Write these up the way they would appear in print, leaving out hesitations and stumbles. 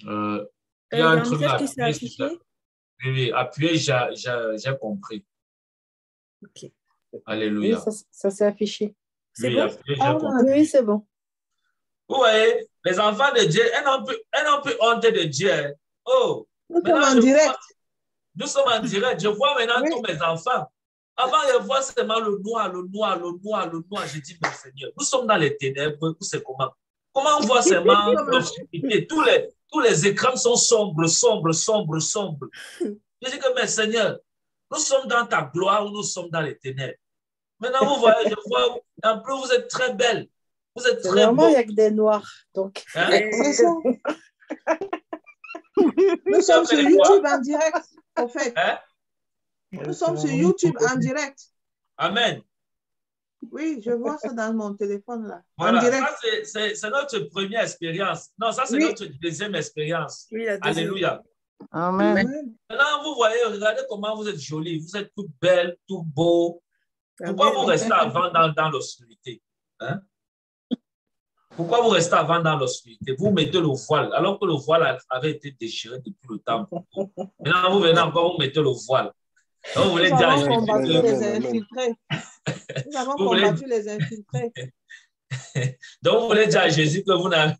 Il y a un truc message là. qui s'est affiché. Oui, appuyez, j'ai compris. Ok. Alléluia. Oui, ça s'est affiché. C'est Oui, bon? appuyez, j'ai compris. Oui, c'est bon. Vous voyez, les enfants de Dieu, un peu honte de Dieu. Oh, nous sommes en direct. Nous sommes en direct. Je vois maintenant tous mes enfants. Avant, je vois seulement le noir. Je dis, mais Seigneur, nous sommes dans les ténèbres. C'est comment? Comment on voit seulement l'obscurité? Tous les écrans sont sombres. Je dis que, mais Seigneur, nous sommes dans ta gloire ou nous sommes dans les ténèbres. Maintenant, vous voyez, je vois, en plus, vous êtes très belle. Vous êtes très beau. Il n'y a que des noirs. Donc. Hein? Nous sommes sur YouTube en direct, en fait. Hein? Nous sommes sur YouTube en direct. Amen. Oui, je vois ça dans mon téléphone là. Voilà, en direct. Ça, c'est notre première expérience. Non, ça, c'est notre deuxième expérience. Oui, la deuxième. Alléluia. Amen. Maintenant, vous voyez, regardez comment vous êtes jolis. Vous êtes toutes belles, tout beaux. Pourquoi vous restez avant dans l'obscurité? Hein? Pourquoi vous restez avant dans l'obscurité? Vous mettez le voile, alors que le voile avait été déchiré depuis le temps. Maintenant, vous venez encore, vous mettez le voile. Donc, vous voulez Nous dire avons combattu les infiltrés. Nous avons combattu les infiltrés. Donc, vous voulez dire à Jésus que vous n'avez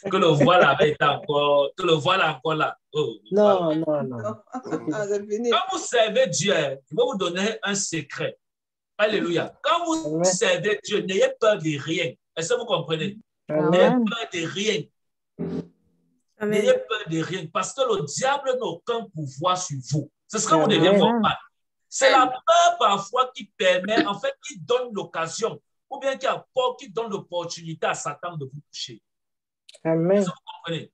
que le voile avait été encore, que le voile est encore là. Oh, non. Quand vous servez Dieu, je vais vous donner un secret. Alléluia. Quand vous servez Dieu, n'ayez peur de rien. Est-ce que vous comprenez? N'ayez peur de rien. N'ayez peur de rien. Parce que le diable n'a aucun pouvoir sur vous. C'est ce que vous devez comprendre. C'est la peur parfois qui permet, en fait, qui donne l'occasion, ou bien qui donne l'opportunité à Satan de vous toucher. Amen. Est-ce que vous comprenez?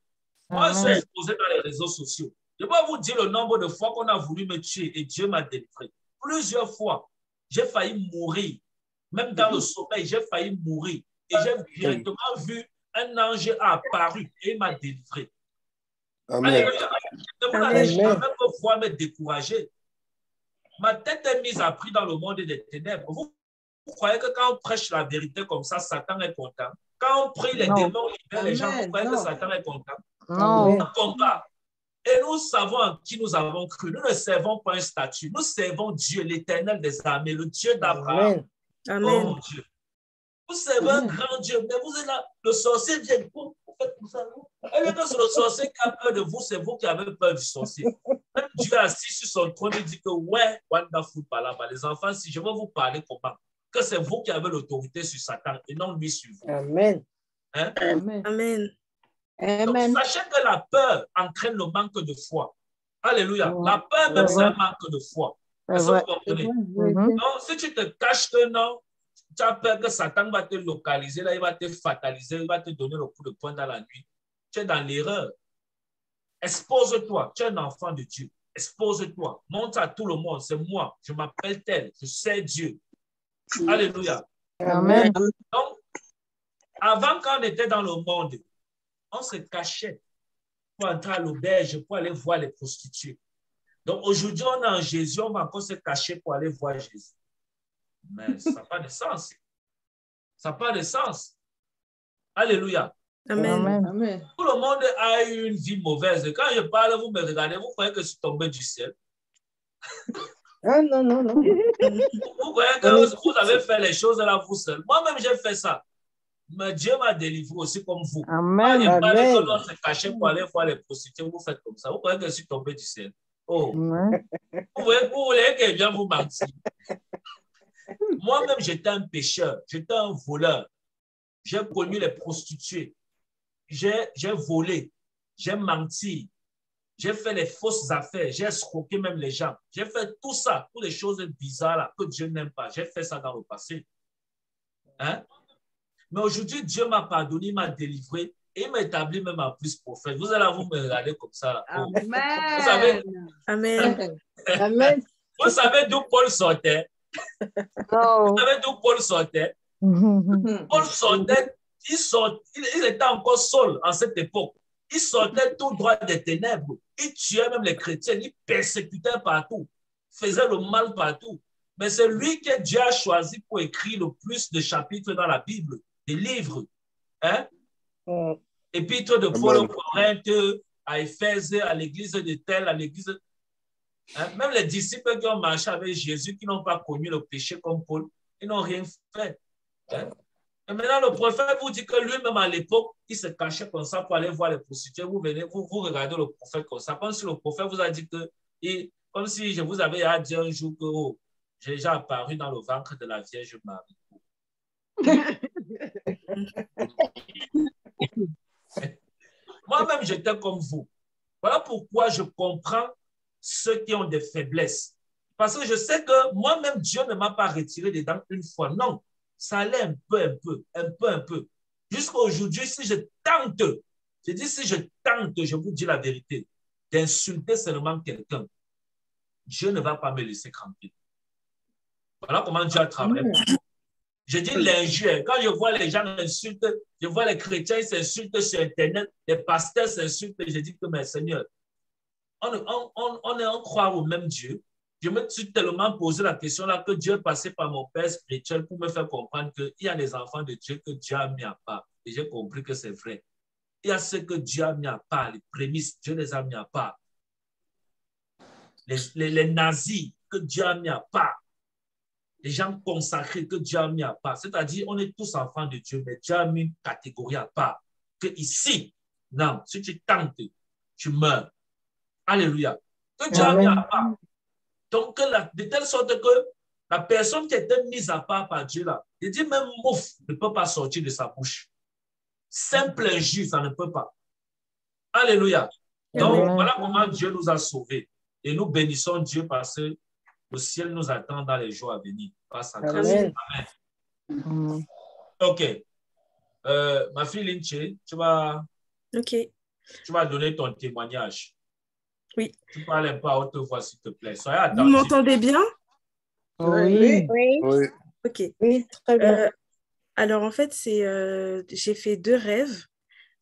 Moi, je suis exposé dans les réseaux sociaux. Je vais vous dire le nombre de fois qu'on a voulu me tuer et Dieu m'a délivré. Plusieurs fois, j'ai failli mourir. Même dans le sommeil, j'ai failli mourir. Et j'ai directement vu un ange apparu et il m'a délivré. Amen. Vous n'allez jamais me voir me décourager. Ma tête est mise à prix dans le monde des ténèbres. Vous croyez que quand on prêche la vérité comme ça, Satan est content? Quand on prie, les démons libèrent les gens, vous croyez que Satan est content? Non. Combat. Et nous savons en qui nous avons cru. Nous ne servons pas un statut. Nous servons Dieu, l'Éternel des armées, le Dieu d'Abraham. Amen. Oh mon Dieu. Vous servez un grand Dieu, mais vous êtes là, le sorcier vient, vous faites tout ça. Et bien que c'est le sorcier qui a peur de vous, c'est vous qui avez peur du sorcier. Même Dieu assis sur son trône, il dit que ouais, wonderful, les enfants, si je veux vous parler comment, que c'est vous qui avez l'autorité sur Satan et non lui sur vous. Amen. Hein? Amen. Amen. Donc, sachez que la peur entraîne le manque de foi. Alléluia. La peur même, c'est un manque de foi. Est-ce que vous comprenez? Donc, si tu te caches que non, tu as peur que Satan va te localiser, là, il va te fataliser, il va te donner le coup de poing dans la nuit. Tu es dans l'erreur. Expose-toi. Tu es un enfant de Dieu. Expose-toi. Montre à tout le monde. C'est moi. Je m'appelle tel. Je sais Dieu. Alléluia. Amen. Donc, avant, quand on était dans le monde, on se cachait pour entrer à l'auberge, pour aller voir les prostituées. Donc, aujourd'hui, on est en Jésus, on va encore se cacher pour aller voir Jésus. Mais ça n'a pas de sens. Ça n'a pas de sens. Alléluia. Amen. Amen. Tout le monde a eu une vie mauvaise. Quand je parle, vous me regardez, vous croyez que je suis tombé du ciel. Ah non. Vous croyez que vous avez fait les choses là vous seul. Moi-même, j'ai fait ça. Mais Dieu m'a délivré aussi comme vous. Amen. Quand je parle que l'on se cachait pour aller voir les prostituées, vous faites comme ça. Vous croyez que je suis tombé du ciel. Oh. Vous voulez que je vienne vous mentir. Moi-même, j'étais un pécheur, j'étais un voleur. J'ai connu les prostituées. J'ai volé, j'ai menti, j'ai fait les fausses affaires, j'ai escroqué même les gens. J'ai fait tout ça, toutes les choses bizarres là, que Dieu n'aime pas. J'ai fait ça dans le passé. Hein? Mais aujourd'hui, Dieu m'a pardonné, il m'a délivré et il m'a établi même en plus prophète. Vous allez vous me regarder comme ça. Là. Oh. Amen. Vous savez, Amen. Amen. Vous savez d'où Paul sortait? Non. Vous savez d'où Paul sortait? Paul sortait, il était encore seul en cette époque. Il sortait tout droit des ténèbres. Il tuait même les chrétiens. Il persécutait partout. Faisait le mal partout. Mais c'est lui que Dieu a choisi pour écrire le plus de chapitres dans la Bible, des livres. Hein? Et puis, toi, de Paul au Corinthe, à Éphèse, à l'église de tel, à l'église. Hein? Même les disciples qui ont marché avec Jésus, qui n'ont pas connu le péché comme Paul, ils n'ont rien fait. Hein? Et maintenant, le prophète vous dit que lui-même, à l'époque, il se cachait comme ça pour aller voir les prostituées. Vous venez, vous regardez le prophète comme ça. Comme si le prophète vous a dit que, comme si je vous avais dit un jour que oh, j'ai déjà apparu dans le ventre de la Vierge Marie. Moi-même, j'étais comme vous. Voilà pourquoi je comprends ceux qui ont des faiblesses. Parce que je sais que moi-même, Dieu ne m'a pas retiré des dents une fois. Non, ça allait un peu. Jusqu'à aujourd'hui, si je tente, je vous dis la vérité, d'insulter seulement quelqu'un, Dieu ne va pas me laisser tranquille. Voilà comment Dieu a travaillé. Je dis l'injure. Quand je vois les gens insultent, je vois les chrétiens s'insultent sur Internet, les pasteurs s'insultent, je dis que, mais Seigneur, on croit au même Dieu. Je me suis tellement posé la question là que Dieu est passé par mon père spirituel pour me faire comprendre qu'il y a des enfants de Dieu que Dieu a mis à part. Et j'ai compris que c'est vrai. Il y a ceux que Dieu a mis à part, les prémices, Dieu les a mis à part. Les nazis que Dieu a mis à part. Les gens consacrés que Dieu a mis à part. C'est-à-dire, on est tous enfants de Dieu, mais Dieu a mis une catégorie à part. Que ici, non, si tu tentes, tu meurs. Alléluia. Que Dieu a mis à part. Donc, de telle sorte que la personne qui était mise à part par Dieu, là, il dit même mouf ne peut pas sortir de sa bouche. Simple injure, ça ne peut pas. Alléluia. Donc, voilà comment Dieu nous a sauvés. Et nous bénissons Dieu parce que le ciel nous attend dans les jours à venir. Par sa grâce. Amen. OK. Ma fille Linche, tu vas donner ton témoignage. Oui. Tu parles un peu à haute voix, s'il te plaît. Soyez attentifs. Vous m'entendez bien? Oui. OK. Oui, très bien. Alors, en fait, j'ai fait 2 rêves.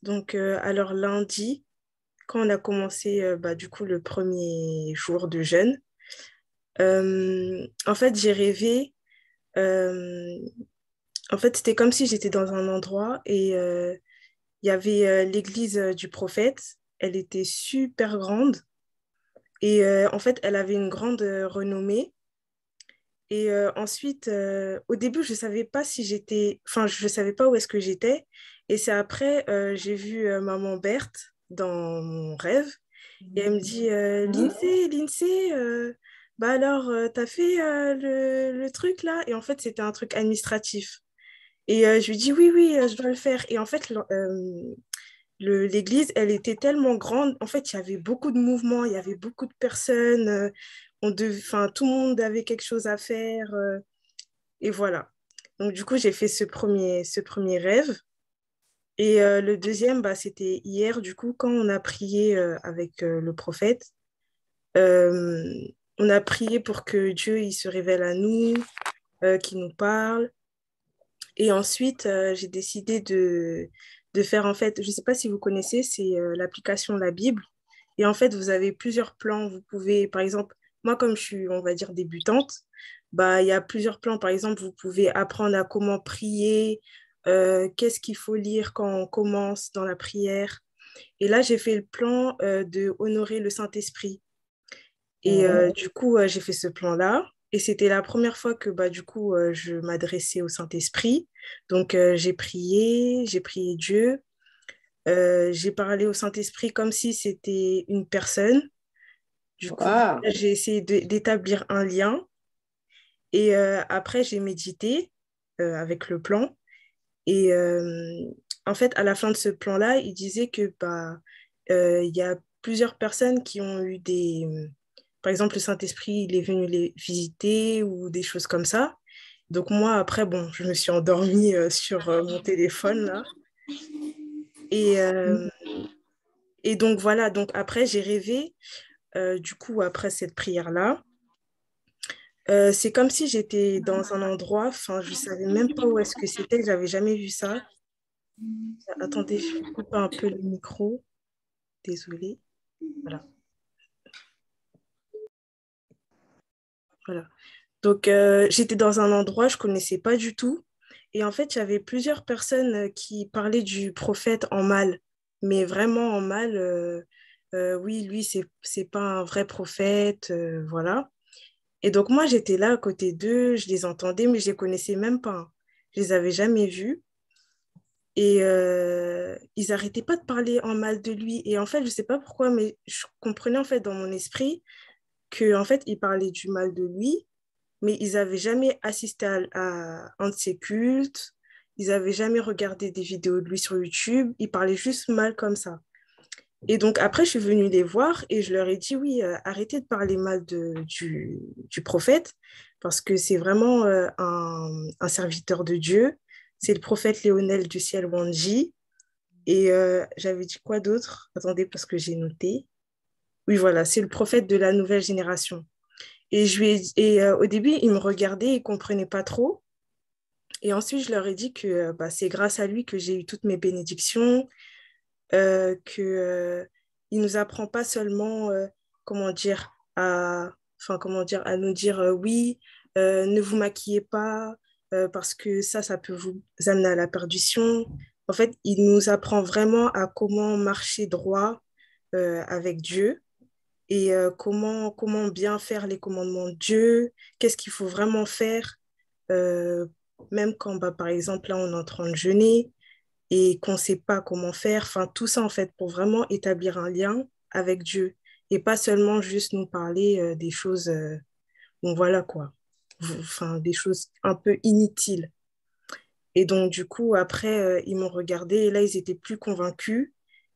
Donc, alors lundi, quand on a commencé du coup le premier jour de jeûne, en fait, j'ai rêvé. En fait, c'était comme si j'étais dans un endroit et il y avait l'église du prophète. Elle était super grande et en fait, elle avait une grande renommée. Et ensuite, au début, je savais pas je savais pas où est-ce que j'étais. Et c'est après, j'ai vu maman Berthe dans mon rêve. Et elle me dit, Lindsay, bah alors, t'as fait le truc là? Et en fait, c'était un truc administratif. Et je lui dis, oui, oui, je dois le faire. Et en fait, l'église, elle était tellement grande. En fait, il y avait beaucoup de mouvements, il y avait beaucoup de personnes. Tout le monde avait quelque chose à faire. Et voilà. Donc, du coup, j'ai fait ce premier rêve. Et le deuxième, c'était hier, du coup, quand on a prié avec le prophète. Euh, on a prié pour que Dieu il se révèle à nous, qu'il nous parle. Et ensuite, j'ai décidé de faire, en fait, je ne sais pas si vous connaissez, c'est l'application La Bible. Et en fait, vous avez plusieurs plans. Vous pouvez, par exemple, moi, comme je suis, on va dire, débutante, il y a plusieurs plans. Par exemple, vous pouvez apprendre à comment prier, qu'est-ce qu'il faut lire quand on commence dans la prière. Et là, j'ai fait le plan de honorer le Saint-Esprit. Et du coup, j'ai fait ce plan-là. Et c'était la première fois que du coup, je m'adressais au Saint-Esprit. Donc, j'ai prié Dieu. J'ai parlé au Saint-Esprit comme si c'était une personne. Du coup, j'ai essayé d'établir un lien. Et après, j'ai médité avec le plan. Et en fait, à la fin de ce plan-là, il disait que il y a plusieurs personnes qui ont eu des... Par exemple, le Saint-Esprit, il est venu les visiter ou des choses comme ça. Donc moi, après, bon, je me suis endormie sur mon téléphone, là. Et donc voilà, donc après, j'ai rêvé, du coup, après cette prière-là. C'est comme si j'étais dans un endroit, enfin, je ne savais même pas où est-ce que c'était, j'avais jamais vu ça. Attendez, je vais couper un peu le micro. Désolée. Voilà. Voilà. Donc, j'étais dans un endroit, je ne connaissais pas du tout. Et en fait, il y avait plusieurs personnes qui parlaient du prophète en mal. mais vraiment en mal. Oui, lui, c'est pas un vrai prophète, voilà. Et donc, moi, j'étais là à côté d'eux, je les entendais, mais je les connaissais même pas, hein. Je les avais jamais vus. Et ils arrêtaient pas de parler en mal de lui. Et en fait, je sais pas pourquoi, mais je comprenais en fait dans mon esprit que en fait, ils parlaient du mal de lui, mais ils n'avaient jamais assisté à un de ses cultes, ils n'avaient jamais regardé des vidéos de lui sur YouTube, ils parlaient juste mal comme ça. Et donc après, je suis venue les voir et je leur ai dit, oui, arrêtez de parler mal du prophète, parce que c'est vraiment un serviteur de Dieu. C'est le prophète Léonel du ciel Wanji. Et j'avais dit quoi d'autre? Attendez, parce que j'ai noté. Oui, voilà, c'est le prophète de la nouvelle génération. Au début, ils me regardaient, ils ne comprenaient pas trop. Et ensuite, je leur ai dit que bah, c'est grâce à lui que j'ai eu toutes mes bénédictions, que il nous apprend pas seulement, comment dire, comment dire, à nous dire oui, ne vous maquillez pas, parce que ça peut vous amener à la perdition. En fait, il nous apprend vraiment à comment marcher droit avec Dieu et comment bien faire les commandements de Dieu, qu'est-ce qu'il faut vraiment faire, euh, même quand, bah, par exemple, là, on est en train de jeûner et qu'on ne sait pas comment faire, enfin, tout ça, en fait, pour vraiment établir un lien avec Dieu et pas seulement juste nous parler des choses, bon, voilà quoi, enfin, des choses un peu inutiles. Et donc, du coup, après, ils m'ont regardé et là, ils étaient plus convaincus.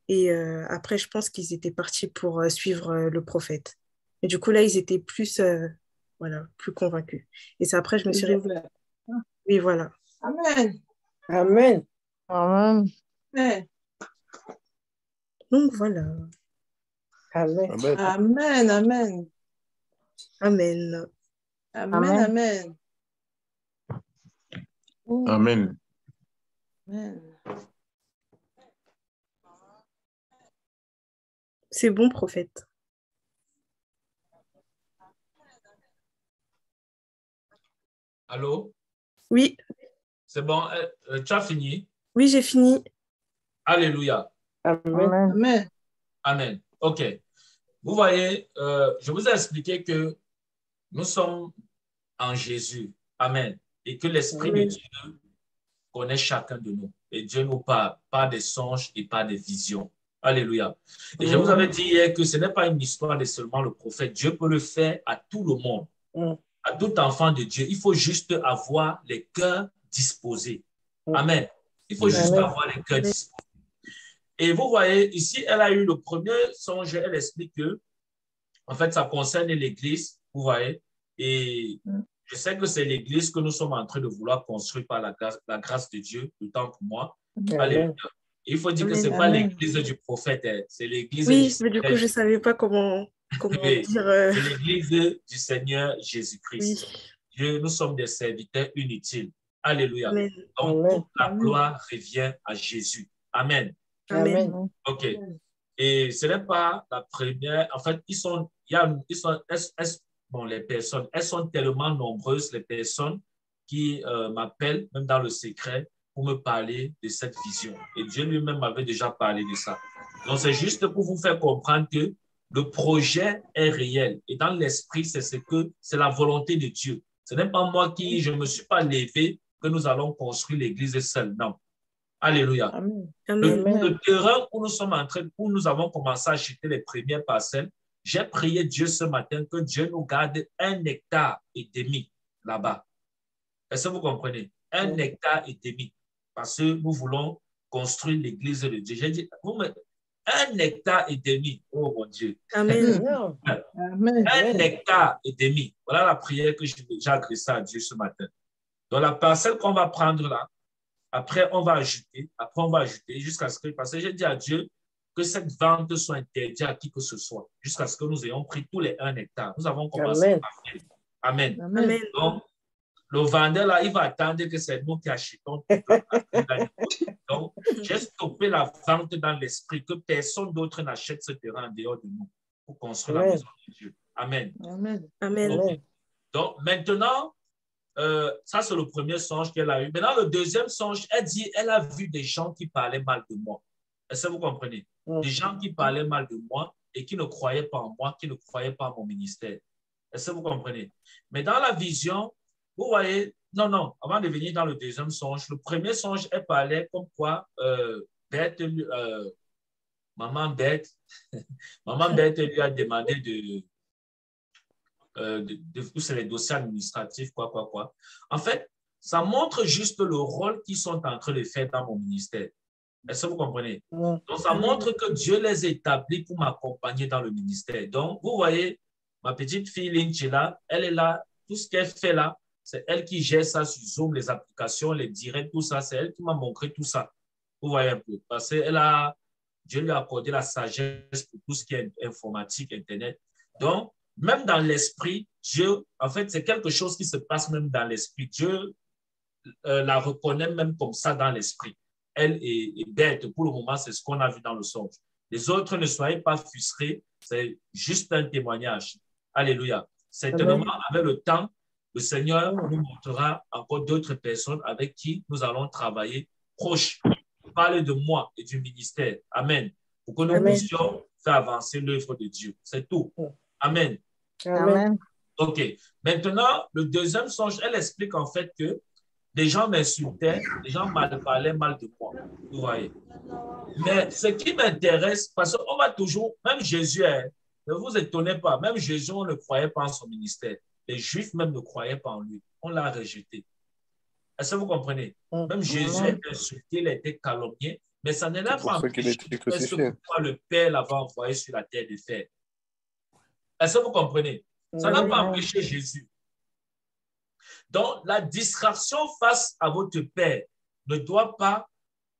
Et après, je pense qu'ils étaient partis pour suivre le prophète. Et du coup, là, ils étaient plus, voilà, plus convaincus. Et c'est après, je me suis réveillée. Oui, voilà. Amen. Amen. Amen. Amen. Donc, voilà. Amen. Amen. Amen. Amen. Amen. Amen. Amen. Amen. C'est bon, prophète. Allô? Oui. C'est bon, tu as fini? Oui, j'ai fini. Alléluia. Amen. Amen. Amen. OK. Vous voyez, je vous ai expliqué que nous sommes en Jésus. Amen. Et que l'Esprit de Dieu connaît chacun de nous. Et Dieu nous parle, pas des songes et pas des visions. Alléluia. Et je vous avais dit hier que ce n'est pas une histoire de seulement le prophète. Dieu peut le faire à tout le monde, à tout enfant de Dieu. Il faut juste avoir les cœurs disposés. Amen. Il faut juste avoir les cœurs disposés. Et vous voyez, ici, elle a eu le premier songe. Elle explique que, en fait, ça concerne l'Église. Vous voyez. Et je sais que c'est l'Église que nous sommes en train de vouloir construire par la grâce de Dieu, autant que moi. Alléluia. Il faut dire que ce n'est pas l'Église du prophète, c'est l'Église du Oui, mais du coup, je ne savais pas comment dire. C'est l'Église du Seigneur Jésus-Christ. Oui. Nous sommes des serviteurs inutiles. Alléluia. Amen. Donc, toute la gloire revient à Jésus. Amen. Amen. OK. Et ce n'est pas la première. En fait, les personnes, elles sont tellement nombreuses, les personnes qui m'appellent, même dans le secret, pour me parler de cette vision. Et Dieu lui-même m'avait déjà parlé de ça. Donc, c'est juste pour vous faire comprendre que le projet est réel. Et dans l'esprit, c'est la volonté de Dieu. Ce n'est pas moi je ne me suis pas levé que nous allons construire l'église seule. Non. Alléluia. Amen. Le terrain où nous avons commencé à acheter les premières parcelles, j'ai prié Dieu ce matin que Dieu nous garde 1,5 hectare là-bas. Est-ce que vous comprenez? 1,5 hectare. Parce que nous voulons construire l'église de Dieu. J'ai dit, 1,5 hectare. Oh mon Dieu. Amen. 1,5 hectare. Voilà la prière que j'ai adressée à Dieu ce matin. Donc la parcelle qu'on va prendre là, après on va ajouter jusqu'à ce que, parce que j'ai dit à Dieu que cette vente soit interdite à qui que ce soit, jusqu'à ce que nous ayons pris tous les 1 hectare. Nous avons commencé par faire. Amen. Amen. Donc, le vendeur là, il va attendre que c'est nous qui achetons. Donc, j'ai stoppé la vente dans l'esprit, que personne d'autre n'achète ce terrain en dehors de nous pour construire la maison de Dieu. Amen. Amen. Donc, maintenant, ça, c'est le premier songe qu'elle a eu. Maintenant, le deuxième songe, elle dit, elle a vu des gens qui parlaient mal de moi. Est-ce que vous comprenez? Des gens qui parlaient mal de moi et qui ne croyaient pas en moi, qui ne croyaient pas en mon ministère. Est-ce que vous comprenez? Mais dans la vision, vous voyez, non, avant de venir dans le deuxième songe, le premier songe, elle parlait comme quoi Beth, maman Beth, maman Beth lui a demandé c'est les dossiers administratifs, quoi. En fait, ça montre juste le rôle qu'ils sont en train de faire dans mon ministère. Est-ce que vous comprenez? Donc, ça montre que Dieu les a établis pour m'accompagner dans le ministère. Donc, vous voyez, ma petite fille Lynchila, elle est là, tout ce qu'elle fait là, c'est elle qui gère ça sur Zoom, les applications, les directs, tout ça, c'est elle qui m'a montré tout ça. Vous voyez un peu, parce que Dieu lui a accordé la sagesse pour tout ce qui est informatique, Internet. Donc, même dans l'esprit, Dieu, en fait, c'est quelque chose qui se passe même dans l'esprit. Dieu la reconnaît même comme ça dans l'esprit. Elle est bête. Pour le moment, c'est ce qu'on a vu dans le songe. Les autres, ne soyez pas frustrés. C'est juste un témoignage. Alléluia. Certainement, avec le temps, le Seigneur nous montrera encore d'autres personnes avec qui nous allons travailler proches. Parler de moi et du ministère. Amen. Pour que nous puissions faire avancer l'œuvre de Dieu. C'est tout. Amen. Amen. OK. Maintenant, le deuxième songe, elle explique en fait que des gens m'insultaient, des gens parlaient mal de moi. Vous voyez. Mais ce qui m'intéresse, parce qu'on va toujours, même Jésus, ne vous étonnez pas, même Jésus, on ne croyait pas en son ministère. Les Juifs même ne croyaient pas en lui. On l'a rejeté. Est-ce que vous comprenez? Même Jésus est insulté, il a été calomnié, mais ça ne l'a pas empêché pourquoi le Père l'avait envoyé sur la terre de fer. Est-ce que vous comprenez? Ça n'a pas empêché Jésus. Donc, la distraction face à votre Père ne doit pas...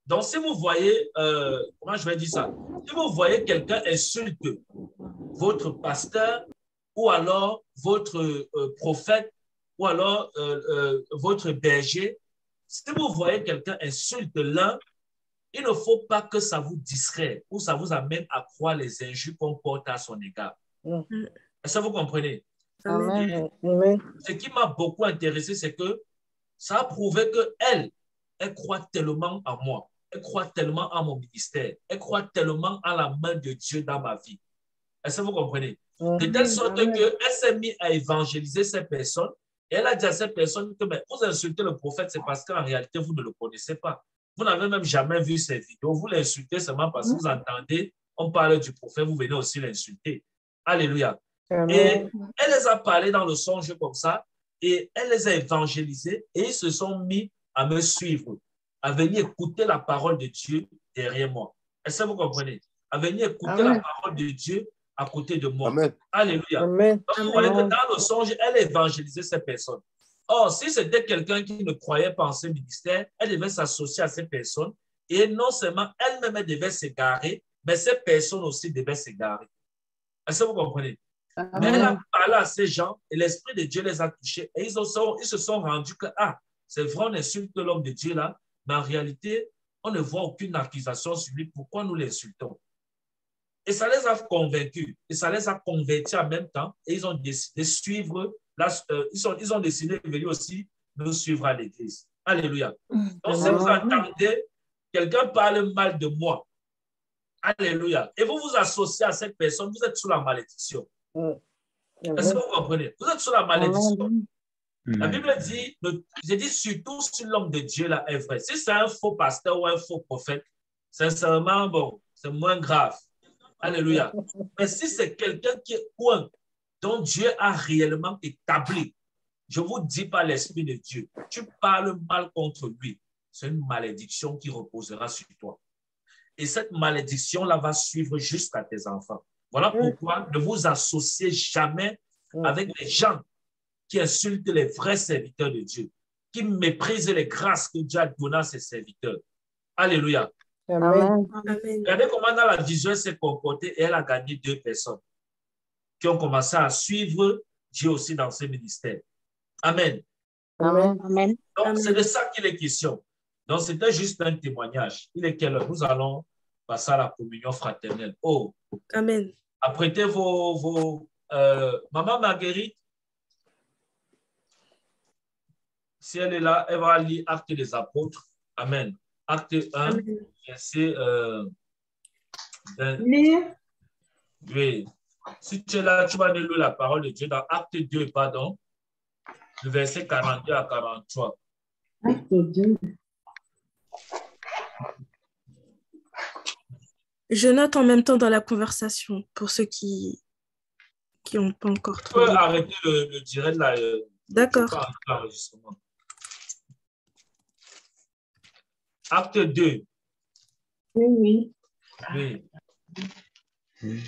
Donc, si vous voyez, comment je vais dire ça? Si vous voyez quelqu'un insulte votre pasteur ou alors votre prophète ou alors votre berger, si vous voyez quelqu'un insulte l'un, il ne faut pas que ça vous distrait ou ça vous amène à croire les injures qu'on porte à son égard. Est-ce que vous comprenez? Amen. Ce qui m'a beaucoup intéressé, c'est que ça a prouvé qu'elle, elle croit tellement en moi. Elle croit tellement en mon ministère. Elle croit tellement en la main de Dieu dans ma vie. Est-ce que vous comprenez? De telle sorte qu'elle s'est mise à évangéliser ces personnes. Et elle a dit à ces personnes que vous insultez le prophète, c'est parce qu'en réalité, vous ne le connaissez pas. Vous n'avez même jamais vu ses vidéos. Vous l'insultez seulement parce que vous entendez, on parle du prophète, vous venez aussi l'insulter. Alléluia. Et elle les a parlé dans le songe comme ça, et elle les a évangélisés, et ils se sont mis à me suivre, à venir écouter la parole de Dieu derrière moi. Est-ce que vous comprenez? À venir écouter la parole de Dieu à côté de moi. Amen. Alléluia. Donc, vous voyez que dans le songe, elle a évangélisé ces personnes. Or, si c'était quelqu'un qui ne croyait pas en ce ministère, elle devait s'associer à ces personnes, et non seulement elle-même elle devait s'égarer, mais ces personnes aussi devaient s'égarer. Est-ce que vous comprenez? Mais elle a parlé à ces gens et l'Esprit de Dieu les a touchés et ils se sont rendus que, c'est vrai, on insulte l'homme de Dieu là, mais en réalité, on ne voit aucune accusation sur lui. Pourquoi nous l'insultons? Et ça les a convaincus et ça les a convertis en même temps et ils ont décidé de suivre, ils ont décidé de venir aussi nous suivre à l'église. Alléluia. Donc, si vous entendez quelqu'un parle mal de moi, alléluia, et vous vous associez à cette personne, vous êtes sous la malédiction. Est-ce que vous comprenez? Vous êtes sous la malédiction. La Bible dit, j'ai dit surtout si l'homme de Dieu là est vrai. Si c'est un faux pasteur ou un faux prophète, sincèrement, bon, c'est moins grave. Alléluia. Mais si c'est quelqu'un qui est point, dont Dieu a réellement établi, je vous dis par l'Esprit de Dieu, tu parles mal contre lui, c'est une malédiction qui reposera sur toi. Et cette malédiction-là va suivre jusqu'à tes enfants. Voilà pourquoi ne vous associez jamais avec les gens qui insultent les vrais serviteurs de Dieu, qui méprisent les grâces que Dieu a données à ses serviteurs. Alléluia. Amen. Regardez comment dans la vision elle s'est comportée et elle a gagné 2 personnes qui ont commencé à suivre Dieu aussi dans ce ministère. Amen. Amen. Donc, c'est de ça qu'il est question. Donc, c'était juste un témoignage. Il est quelle heure? Nous allons passer à la communion fraternelle. Oh. Amen. Apprêtez vos Maman Marguerite, si elle est là, elle va lire Actes des Apôtres. Amen. Acte 1, verset Lire. Oui. Si tu es là, tu vas lire la parole de Dieu dans Acte 2, pardon, le verset 42 à 43. Acte 2. Je note en même temps dans la conversation pour ceux qui n'ont pas encore Tu peux trouvé. arrêter le direct là. D'accord. Acte 2. Oui, oui. Oui.